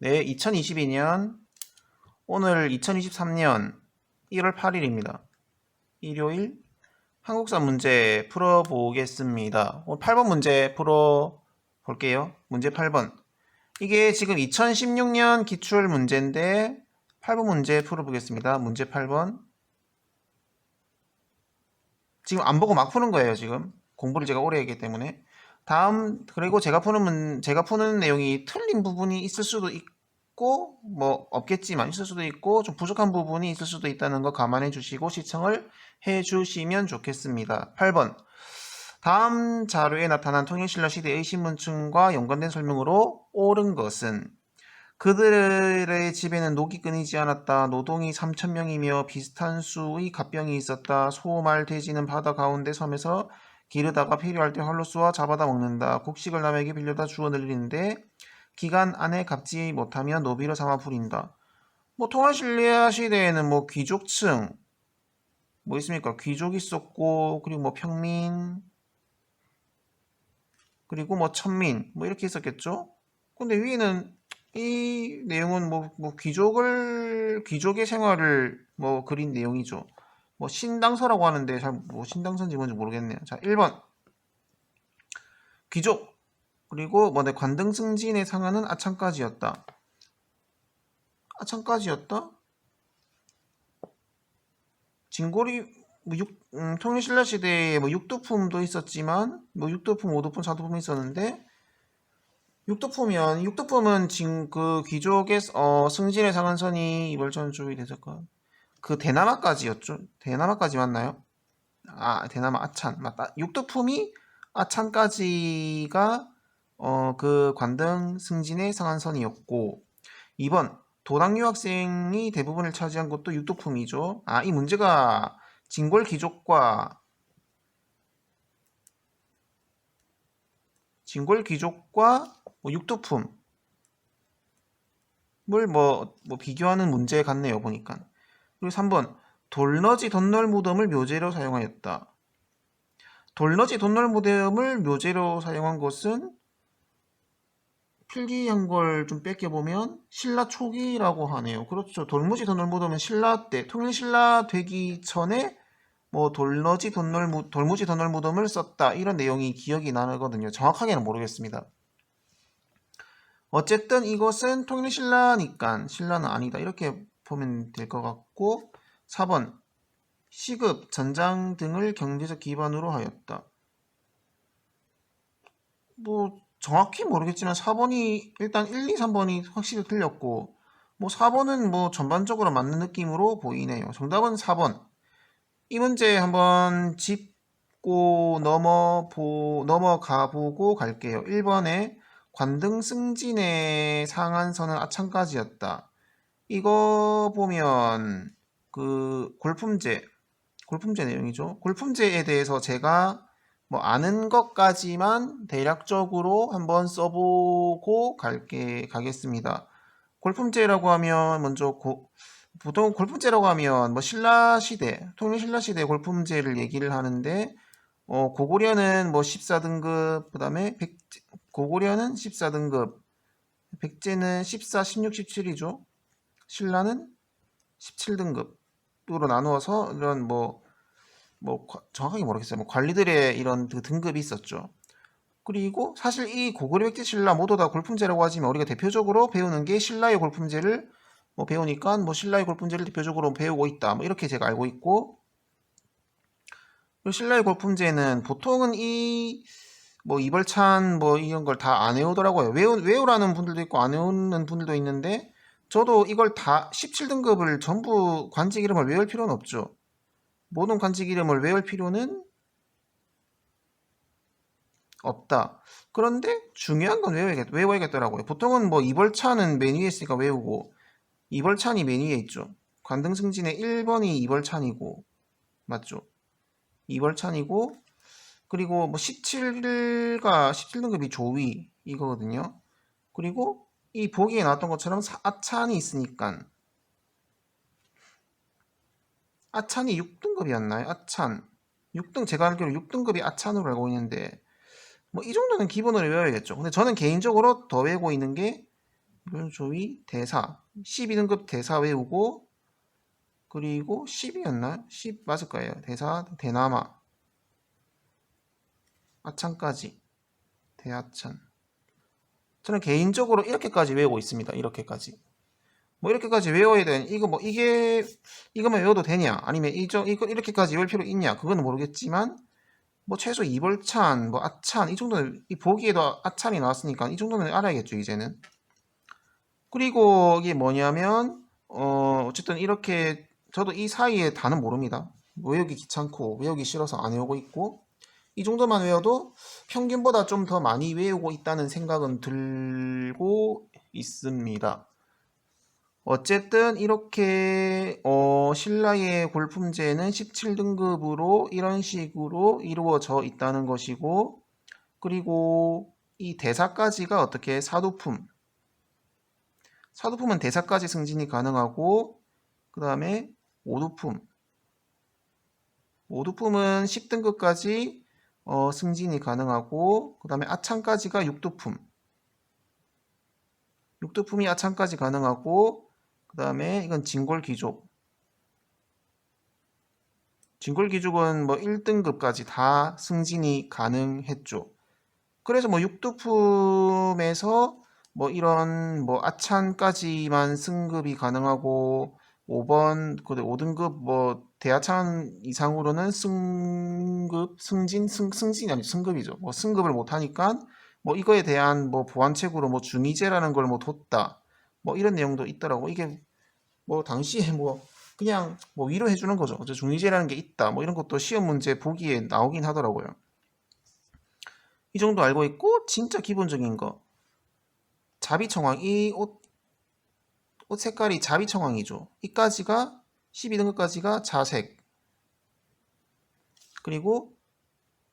네, 2022년 오늘 2023년 1월 8일입니다. 일요일 한국사 문제 풀어보겠습니다. 오늘 8번 문제 풀어볼게요. 문제 8번. 이게 지금 2016년 기출 문제인데 8번 문제 풀어보겠습니다. 문제 8번. 지금 안 보고 막 푸는 거예요. 지금 공부를 제가 오래 했기 때문에. 다음, 그리고 제가 푸는 내용이 틀린 부분이 있을 수도 있고 뭐 없겠지만 있을 수도 있고 좀 부족한 부분이 있을 수도 있다는 거 감안해 주시고 시청을 해 주시면 좋겠습니다. 8번. 다음 자료에 나타난 통일신라 시대의 신분층과 연관된 설명으로 옳은 것은 그들의 집에는 녹이 끊이지 않았다. 노동이 3,000명이며 비슷한 수의 갑병이 있었다. 소, 말, 돼지는 바다 가운데 섬에서 기르다가 필요할 때 활로 쏘아 잡아다 먹는다. 곡식을 남에게 빌려다 주워 늘리는데 기간 안에 갚지 못하면 노비로 삼아 부린다. 뭐 통일신라 시대에는 뭐 귀족층 뭐 있습니까? 귀족이 있었고 그리고 뭐 평민 그리고 뭐 천민 뭐 이렇게 있었겠죠? 근데 위에는 이 내용은 뭐 귀족의 생활을 뭐 그린 내용이죠. 뭐 신당서라고 하는데 잘 뭐 신당서인지 뭔지 모르겠네요. 자, 1번 귀족 그리고 뭐 관등 승진의 상한은 아창까지였다. 아창까지였다? 진골이 뭐 통일신라 시대에 뭐 육두품도 있었지만 뭐 육두품, 오두품, 사두품이 있었는데 육두품은 지금 그 귀족의 승진의 상한선이 이벌전 쪽이 됐을까? 그 대남아까지였죠. 대남아까지 맞나요? 아, 대남아 아찬 맞다. 육두품이 아찬까지가 그 관등 승진의 상한선이었고 2번 도당 유학생이 대부분을 차지한 것도 육두품이죠. 아, 이 문제가 진골 귀족과 뭐 육두품을 뭐 비교하는 문제 같네요, 보니까. 그리고 3번 돌너지 덧널 무덤을 묘제로 사용하였다. 돌너지 덧널 무덤을 묘제로 사용한 것은 필기한 걸 좀 뺏겨보면 신라 초기라고 하네요. 그렇죠. 돌무지 덧널 무덤은 신라 때, 통일신라 되기 전에 뭐 돌무지 덧널 무덤을 썼다. 이런 내용이 기억이 나거든요. 정확하게는 모르겠습니다. 어쨌든 이것은 통일신라니까 신라는 아니다. 이렇게 보면 될 것 같고 4번 시급, 전장 등을 경제적 기반으로 하였다. 뭐 정확히 모르겠지만 4번이 일단 1, 2, 3번이 확실히 틀렸고 뭐 4번은 뭐 전반적으로 맞는 느낌으로 보이네요. 정답은 4번. 이 문제 한번 짚고 넘어가 보고 갈게요. 1번에 관등 승진의 상한선은 아창까지였다. 이거 보면 그 골품제 내용이죠. 골품제에 대해서 제가 뭐 아는 것까지만 대략적으로 한번 써보고 가겠습니다. 골품제라고 하면 먼저 보통 골품제라고 하면 뭐 통일신라 시대 골품제를 얘기를 하는데 고구려는 뭐 14등급 그다음에 고구려는 14등급 백제는 14, 16, 17이죠. 신라는 17등급으로 나누어서 이런 뭐 정확하게 모르겠어요. 뭐 관리들의 이런 그 등급이 있었죠. 그리고 사실 이 고구려, 백제, 신라 모두 다 골품제라고 하지만 우리가 대표적으로 배우는 게 신라의 골품제를 뭐 배우니까 뭐 신라의 골품제를 대표적으로 배우고 있다. 뭐 이렇게 제가 알고 있고 신라의 골품제는 보통은 뭐 이벌찬 뭐 이런 걸 다 안 외우더라고요. 외우라는 분들도 있고 안 외우는 분들도 있는데 저도 이걸 다 17등급을 전부 관직 이름을 외울 필요는 없죠. 모든 관직 이름을 외울 필요는 없다. 그런데 중요한 건 외워야겠더라고요. 보통은 뭐 이벌찬은 맨 위에 있으니까 외우고 이벌찬이 맨 위에 있죠. 관등승진의 1번이 이벌찬이고 맞죠? 이벌찬이고 그리고 뭐 17등급이 조위 이거거든요. 그리고 이 보기에 나왔던 것처럼 아찬이 있으니까 아찬이 6등급이었나요? 아찬 6등 제가 알기로 6등급이 아찬으로 알고 있는데 뭐 이 정도는 기본으로 외워야겠죠. 근데 저는 개인적으로 더 외우고 있는 게 조위 대사 12등급 대사 외우고 그리고 10이었나? 10 맞을 거예요. 대사 대남아 아찬까지 대하찬 저는 개인적으로 이렇게까지 외우고 있습니다. 이렇게까지 뭐 이렇게까지 외워야 되는 이거 뭐 이거만 외워도 되냐 아니면 이거 이렇게까지 외울 필요 있냐 그거는 모르겠지만 뭐 최소 이벌찬 뭐 아찬 이 정도는 이 보기에도 아찬이 나왔으니까 이 정도는 알아야겠죠 이제는. 그리고 이게 뭐냐면 어쨌든 이렇게 저도 이 사이에 다는 모릅니다. 외우기 귀찮고 외우기 싫어서 안 외우고 있고 이 정도만 외워도 평균보다 좀 더 많이 외우고 있다는 생각은 들고 있습니다. 어쨌든 이렇게 신라의 골품제는 17등급으로 이런 식으로 이루어져 있다는 것이고 그리고 이 대사까지가 어떻게 사도품은 대사까지 승진이 가능하고 그 다음에 오두품은 10등급까지 승진이 가능하고 그 다음에 아창까지가 6두품이 아창까지 가능하고 그 다음에 이건 진골귀족은 뭐 1등급까지 다 승진이 가능했죠. 그래서 뭐 6두품에서 뭐 이런 뭐 아찬까지만 승급이 가능하고 5등급 뭐 대하찬 이상으로는 승진이 아니죠. 승급이죠. 뭐 승급을 못 하니까 뭐 이거에 대한 뭐 보완책으로 뭐 중위제라는 걸 뭐 뒀다. 뭐 이런 내용도 있더라고. 이게 뭐 당시에 뭐 그냥 뭐 위로해 주는 거죠. 중위제라는 게 있다. 뭐 이런 것도 시험 문제 보기에 나오긴 하더라고요. 이 정도 알고 있고 진짜 기본적인 거 자비청왕 이 옷 색깔이 자비청왕이죠. 이까지가 12등급까지가 자색 그리고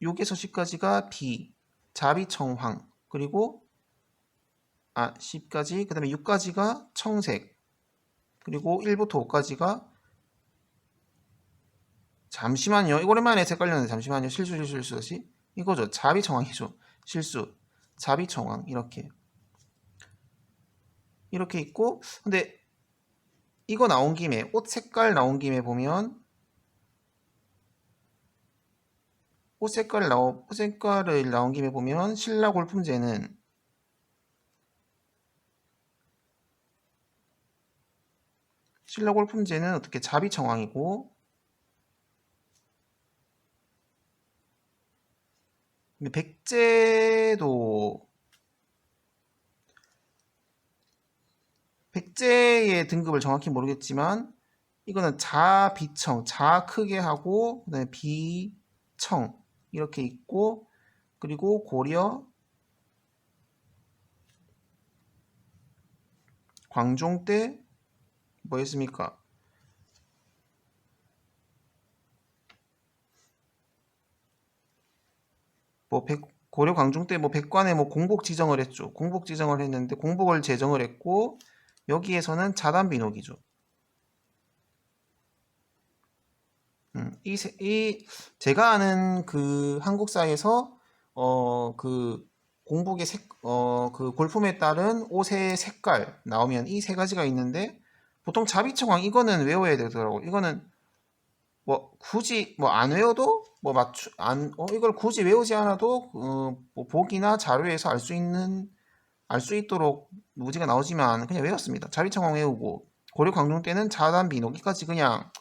6에서 10까지가 비 자비청황 그리고 10까지 그 다음에 6까지가 청색 그리고 1부터 5까지가 잠시만요. 이거 오랜만에 색깔렸는데 잠시만요. 실수 이거죠. 자비청왕이죠. 실수 자비청왕 이렇게 있고 근데 이거 나온 김에 옷 색깔 나온 김에 보면 옷 색깔을 나온 김에 보면 신라 골품제는 어떻게 자비청왕이고 근데 백제의 등급을 정확히 모르겠지만 이거는 자비청 자 크게 하고 그다음에 비청 이렇게 있고 그리고 고려 광종 때 뭐였습니까? 뭐 고려 광종 때 뭐 백관에 뭐 공복 지정을 했죠. 공복 지정을 했는데 공복을 제정을 했고 여기에서는 자단비록이죠. 제가 아는 그 한국사에서 그 공복의 그 골품에 따른 옷의 색깔 나오면 이 세 가지가 있는데 보통 자비청왕 이거는 외워야 되더라고. 이거는 뭐 굳이 뭐 안 외워도 뭐 이걸 굳이 외우지 않아도 뭐 보기나 자료에서 알 수 있도록 무지가 나오지만 그냥 외웠습니다. 자비청왕 외우고 고려 광종 때는 자단비록이까지 그냥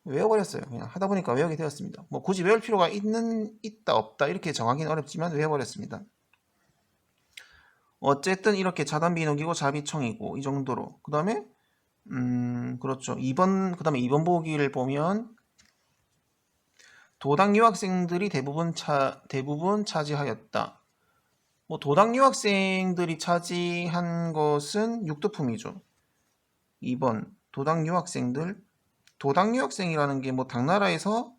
외워버렸어요. 그냥 하다 보니까 외우게 되었습니다. 뭐 굳이 외울 필요가 있다 없다 이렇게 정하기는 어렵지만 외워버렸습니다. 어쨌든 이렇게 자단비록이고 자비청이고 이 정도로 그 다음에 그렇죠. 그 다음에 2번 보기를 보면 도당 유학생들이 대부분 차지하였다. 뭐 도당 유학생들이 차지한 것은 육두품이죠. 2번 도당 유학생이라는 게 뭐 당나라에서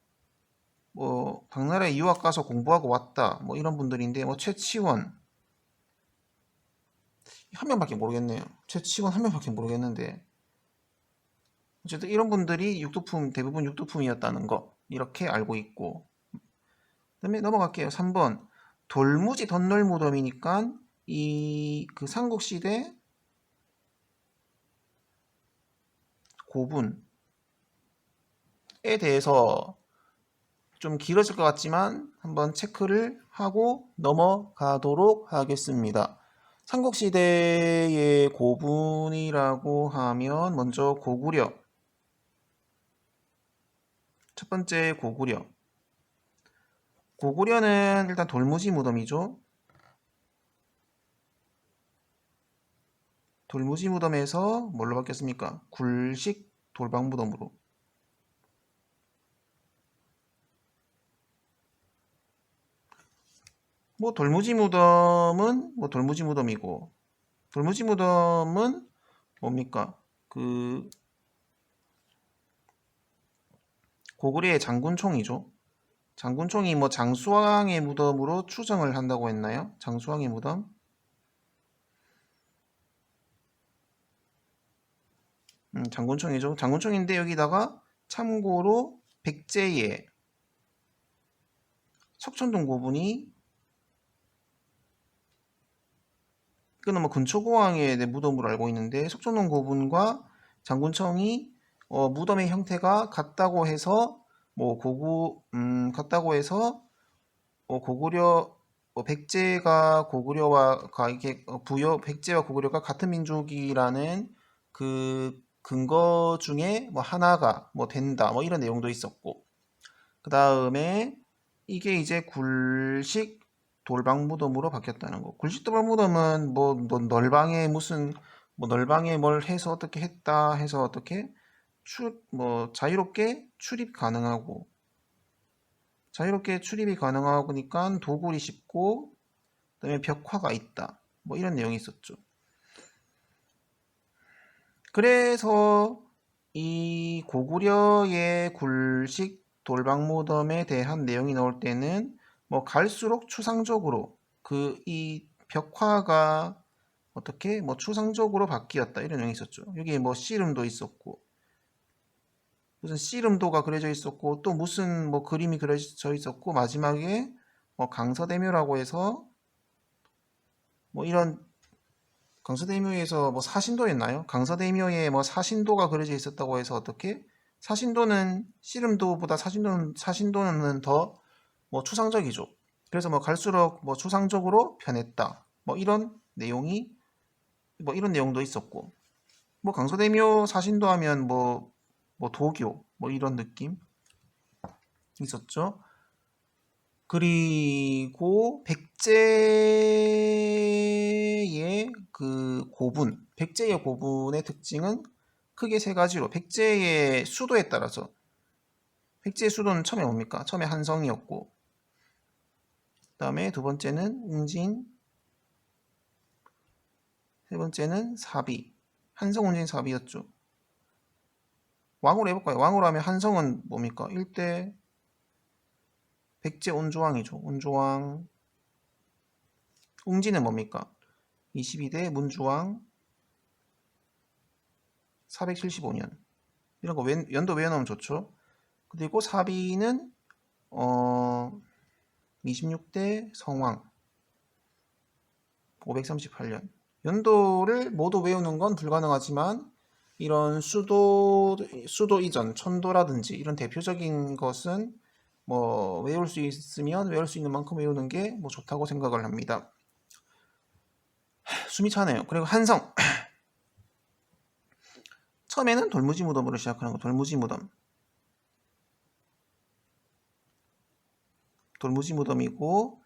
뭐 당나라에 유학 가서 공부하고 왔다 뭐 이런 분들인데 뭐 최치원 한 명밖에 모르겠네요. 최치원 한 명밖에 모르겠는데 어쨌든 이런 분들이 대부분 육두품이었다는 거 이렇게 알고 있고 그다음에 넘어갈게요. 3번 돌무지 덧널 무덤이니까 이 그 삼국시대 고분에 대해서 좀 길어질 것 같지만 한번 체크를 하고 넘어가도록 하겠습니다. 삼국시대의 고분이라고 하면 먼저 고구려, 첫 번째 고구려. 고구려는 일단 돌무지 무덤이죠. 돌무지 무덤에서 뭘로 바뀌었습니까? 굴식 돌방 무덤으로. 뭐 돌무지 무덤은 뭐 돌무지 무덤이고, 돌무지 무덤은 뭡니까? 그 고구려의 장군총이죠. 장군총이 뭐 장수왕의 무덤으로 추정을 한다고 했나요? 장수왕의 무덤? 장군총이죠. 장군총인데 여기다가 참고로 백제의 석촌동 고분이, 이거는 뭐 근초고왕의 무덤으로 알고 있는데 석촌동 고분과 장군청이 무덤의 형태가 같다고 해서 뭐 같다고 해서 고구려 백제가 고구려와 이렇게 백제와 고구려가 같은 민족이라는 그 근거 중에 뭐 하나가 뭐 된다 뭐 이런 내용도 있었고, 그 다음에 이게 이제 굴식 돌방 무덤으로 바뀌었다는 거. 굴식 돌방 무덤은 뭐 널방에 무슨 뭐 널방에 뭘 해서 어떻게 했다 해서 어떻게 뭐 자유롭게 출입이 가능하니까 도굴이 쉽고 그다음에 벽화가 있다 뭐 이런 내용이 있었죠. 그래서 이 고구려의 굴식 돌방무덤에 대한 내용이 나올 때는 뭐 갈수록 추상적으로 이 벽화가 어떻게 뭐 추상적으로 바뀌었다 이런 내용이 있었죠. 여기 뭐 씨름도 있었고, 무슨 씨름도가 그려져 있었고, 또 무슨 뭐 그림이 그려져 있었고, 마지막에 뭐 강서대묘라고 해서 뭐 이런 강서대묘에서 뭐 사신도였나요? 강서대묘에 뭐 사신도가 그려져 있었다고 해서 어떻게 사신도는 씨름도보다 사신도는 더 뭐 추상적이죠. 그래서 뭐 갈수록 뭐 추상적으로 변했다. 뭐 이런 내용도 있었고, 뭐 강서대묘 사신도 하면 뭐 도교 뭐 이런 느낌 있었죠. 그리고 백제의 백제의 고분의 특징은 크게 세 가지로, 백제의 수도에 따라서, 백제의 수도는 처음에 뭡니까? 처음에 한성이었고, 그 다음에 두 번째는 웅진, 세 번째는 사비. 한성, 웅진, 사비였죠. 왕으로 해볼까요? 왕으로 하면 한성은 뭡니까? 1대 백제 온조왕이죠. 온조왕. 웅진은 뭡니까? 22대 문주왕. 475년. 이런 거 연도 외워놓으면 좋죠. 그리고 사비는 26대 성왕. 538년. 연도를 모두 외우는 건 불가능하지만 이런 수도 이전, 천도라든지 이런 대표적인 것은 뭐 외울 수 있으면 외울 수 있는 만큼 외우는 게 뭐 좋다고 생각을 합니다. 숨이 차네요. 그리고 한성. 처음에는 돌무지 무덤으로 시작하는 거. 돌무지 무덤이고,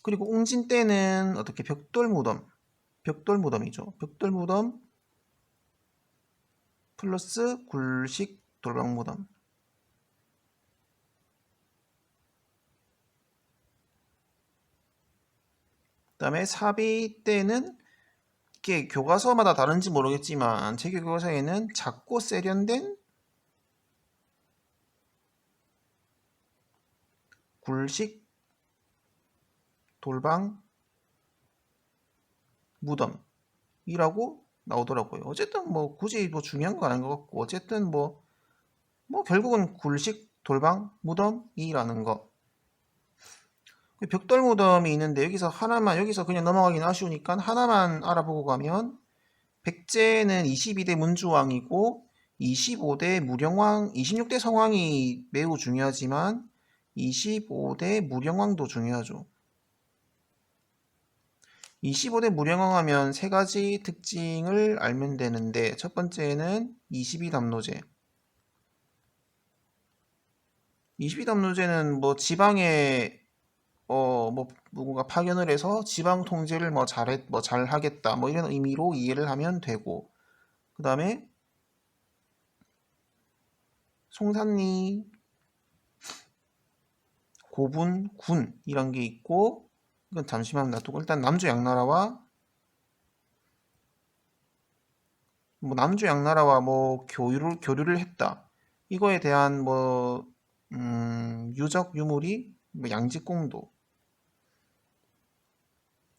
그리고 웅진 때는 어떻게 벽돌무덤이죠. 벽돌무덤 플러스 굴식 돌방무덤. 그 다음에 사비 때는 이게 교과서마다 다른지 모르겠지만 제 교과서에는 작고 세련된 굴식 돌방 무덤이라고 나오더라고요. 어쨌든 뭐 굳이 뭐 중요한 건 아닌 것 같고, 어쨌든 뭐 결국은 굴식 돌방 무덤이라는 거. 벽돌 무덤이 있는데 여기서 그냥 넘어가긴 아쉬우니까 하나만 알아보고 가면, 백제는 22대 문주왕이고 25대 무령왕, 26대 성왕이 매우 중요하지만 25대 무령왕도 중요하죠. 25대 무령왕 하면 세 가지 특징을 알면 되는데, 첫 번째는 22담노제. 22담노제는 뭐 지방에 뭐 누군가 파견을 해서 지방 통제를 뭐 잘하겠다 뭐 이런 의미로 이해를 하면 되고, 그 다음에 송산리, 고분, 군 이런 게 있고, 이건 잠시만 놔두고 일단 남주 양나라와 뭐 교류를 했다. 이거에 대한 뭐 유적 유물이 뭐 양직공도,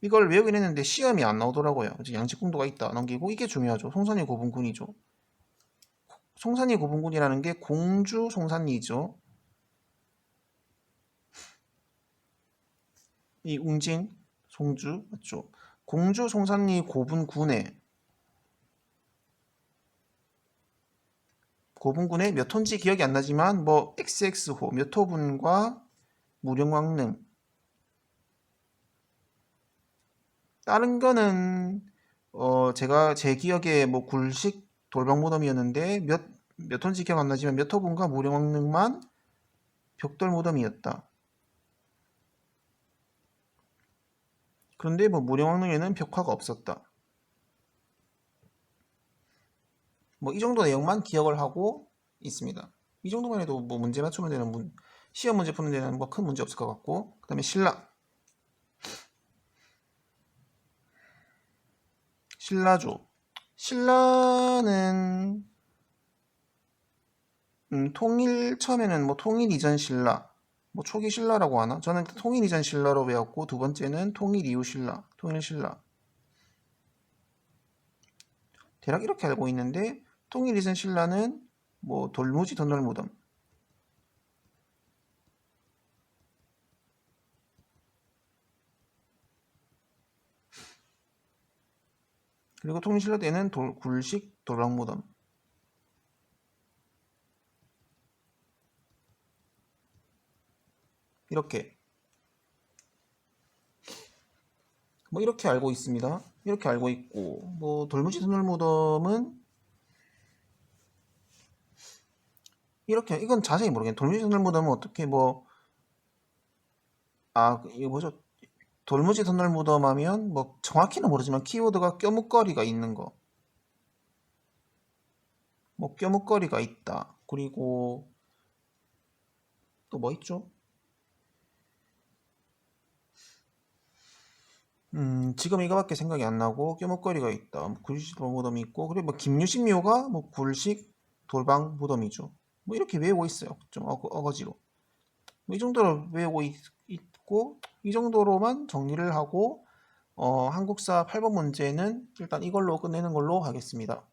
이걸 외우긴 했는데 시험이 안 나오더라고요. 이제 양직공도가 있다 넘기고, 이게 중요하죠. 송산리 고분군이죠. 송산리 고분군이라는 게 공주 송산리죠. 이 웅진 송주 맞죠? 공주 송산리 고분군에 몇 호인지 기억이 안 나지만 뭐 XX호 몇 호분과 무령왕릉, 다른 거는 제가 제 기억에 뭐 굴식 돌방무덤이었는데 몇 호인지 기억 안 나지만 몇 호분과 무령왕릉만 벽돌무덤이었다. 그런데 뭐 무령왕릉에는 벽화가 없었다. 뭐 이 정도 내용만 기억을 하고 있습니다. 이 정도만 해도 뭐 문제 맞추면 되는 시험 문제 푸는 데는 뭐 큰 문제 없을 것 같고, 그 다음에 신라죠. 신라는 처음에는 뭐 통일 이전 신라, 뭐 초기 신라라고 하나? 저는 통일 이전 신라로 외웠고, 두 번째는 통일 이후 신라, 통일 신라. 대략 이렇게 알고 있는데, 통일 이전 신라는 뭐 돌무지 덧널무덤, 그리고 통일 신라 때는 굴식 돌방무덤. 이렇게 뭐 이렇게 알고 있습니다. 이렇게 알고 있고, 뭐 돌무지 덧널무덤은 이렇게, 이건 자세히 모르겠네. 돌무지 덧널무덤은 어떻게 이거 뭐죠? 돌무지 덧널무덤 하면 뭐 정확히는 모르지만 키워드가 껴묵거리가 있는 거, 뭐 껴묵거리가 있다. 그리고 또 뭐 있죠? 지금 이거밖에 생각이 안 나고, 껴묵거리가 있다. 뭐 굴식 돌무덤이 있고, 그리고 뭐 김유신묘가 뭐 굴식 돌방 무덤이죠. 뭐 이렇게 외우고 있어요. 좀 어거지로. 뭐 이 정도로 외우고 있고, 이 정도로만 정리를 하고, 한국사 8번 문제는 일단 이걸로 끝내는 걸로 하겠습니다.